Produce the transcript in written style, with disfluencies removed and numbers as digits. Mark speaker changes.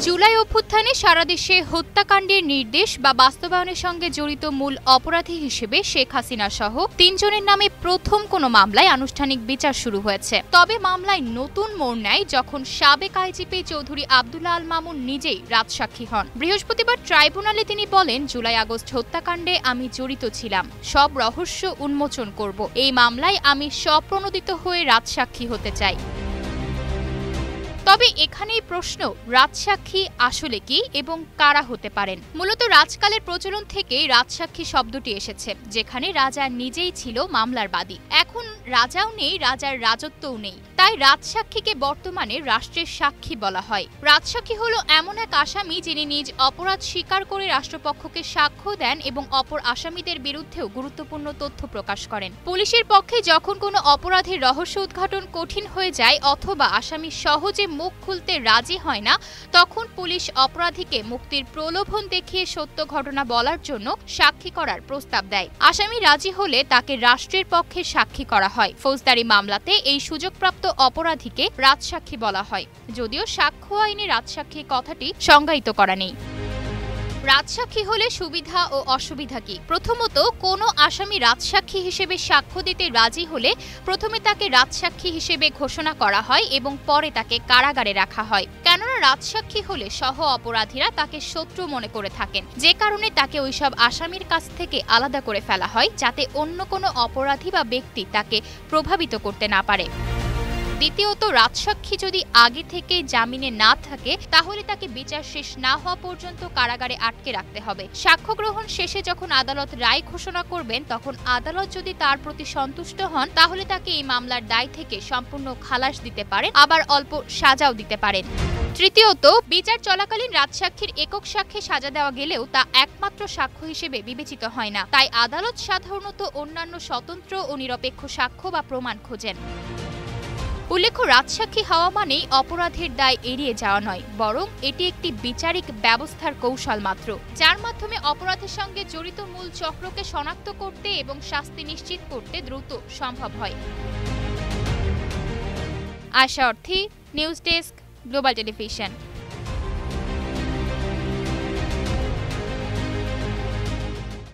Speaker 1: জুলাই অভ্যুত্থানে সারা দেশে হত্যাকাণ্ডের নির্দেশ বা বাস্তবায়নের সঙ্গে জড়িত মূল অপরাধী হিসেবে শেখ হাসিনা সহ ৩ জনের নামে প্রথম কোনো মামলায় আনুষ্ঠানিক বিচার শুরু হয়েছে। তবে মামলায় নতুন মোড় নেয় যখন সাবেক আইজিপি চৌধুরী আব্দুল্লাহ আল মামুন নিজেই রাজসাক্ষী হন। বৃহস্পতিবার ট্রাইব্যুনালে তিনি বলেন, জুলাই আগস্ট হত্যাকাণ্ডে আমি জড়িত ছিলাম, সব রহস্য উন্মোচন করব। এই মামলায় আমি স্বপ্রণোদিত হয়ে রাজসাক্ষী হতে চাই। তবে এখানেই প্রশ্ন, রাজসাক্ষী আসলে কি এবং কারা হতে পারেন? মূলত রাজকালের প্রচলন থেকেই রাজসাক্ষী শব্দটি এসেছে, যেখানে রাজা নিজেই ছিল মামলার বাদী। এখন রাজাও নেই, রাজার রাজত্বও নেই, তাই রাজসাক্ষীকে বর্তমানে রাষ্ট্রের সাক্ষী বলা হয়। রাজসাক্ষী হলো এমন এক আসামি যিনি নিজ অপরাধ স্বীকার করে রাষ্ট্রপক্ষকে সাক্ষ্য দেন এবং অপর আসামিদের বিরুদ্ধেও গুরুত্বপূর্ণ তথ্য প্রকাশ করেন। পুলিশের পক্ষে যখন কোনো অপরাধের রহস্য উদ্ঘাটন কঠিন হয়ে যায় অথবা আসামি সহজে মুখ খুলতে রাজি হয় না, তখন পুলিশ অপরাধীকে মুক্তির প্রলোভন দেখিয়ে সত্য ঘটনা বলার জন্য সাক্ষী করার প্রস্তাব দেয়। আসামি রাজি হলে তাকে রাষ্ট্রের পক্ষে সাক্ষী করা হয়। ফৌজদারি মামলাতে এই সুযোগপ্রাপ্ত অপরাধীকে রাজসাক্ষী বলা হয়, যদিও সাক্ষ্য আইনে রাজসাক্ষী কথাটি সংজ্ঞায়িত করা নেই। রাজসাক্ষী হলে সুবিধা ও অসুবিধা কি? প্রথমত, কোনো আসামি রাজসাক্ষী হিসেবে সাক্ষ্য দিতে রাজি হলে প্রথমে তাকে রাজসাক্ষী হিসেবে ঘোষণা করা হয় এবং পরে তাকে কারাগারে রাখা হয়। কেননা রাজসাক্ষী হলে সহ অপরাধীরা তাকে শত্রু মনে করে থাকেন, যে কারণে তাকে ওইসব আসামির কাছ থেকে আলাদা করে ফেলা হয়, যাতে অন্য কোনো অপরাধী বা ব্যক্তি তাকে প্রভাবিত করতে না পারে। দ্বিতীয়ত, রাজসাক্ষী যদি আগে থেকে জামিনে না থাকে তাহলে তাকে বিচার শেষ না হওয়া পর্যন্ত কারাগারে আটকে রাখতে হবে। সাক্ষ্য গ্রহণ শেষে যখন আদালত রায় ঘোষণা করবেন, তখন আদালত যদি তার প্রতি সন্তুষ্ট হন তাহলে তাকে এই মামলার দায় থেকে সম্পূর্ণ খালাস দিতে পারেন, আবার অল্প সাজাও দিতে পারেন। তৃতীয়ত, বিচার চলাকালীন রাজসাক্ষীর একক সাক্ষ্যে সাজা দেওয়া গেলেও তা একমাত্র সাক্ষ্য হিসেবে বিবেচিত হয় না, তাই আদালত সাধারণত অন্যান্য স্বতন্ত্র ও নিরপেক্ষ সাক্ষ্য বা প্রমাণ খোঁজেন। উল্লেখ্য, রাজসাক্ষী হওয়া মানেই অপরাধের দায় এড়িয়ে যাওয়া নয়, বরং এটি একটি বিচারিক ব্যবস্থার কৌশল মাত্র, যার মাধ্যমে অপরাধের সঙ্গে জড়িত মূল চক্রকে শনাক্ত করতে এবং শাস্তি নিশ্চিত করতে দ্রুত সম্ভব হয়। আশা অর্থী, নিউজ ডেস্ক, গ্লোবাল টেলিভিশন।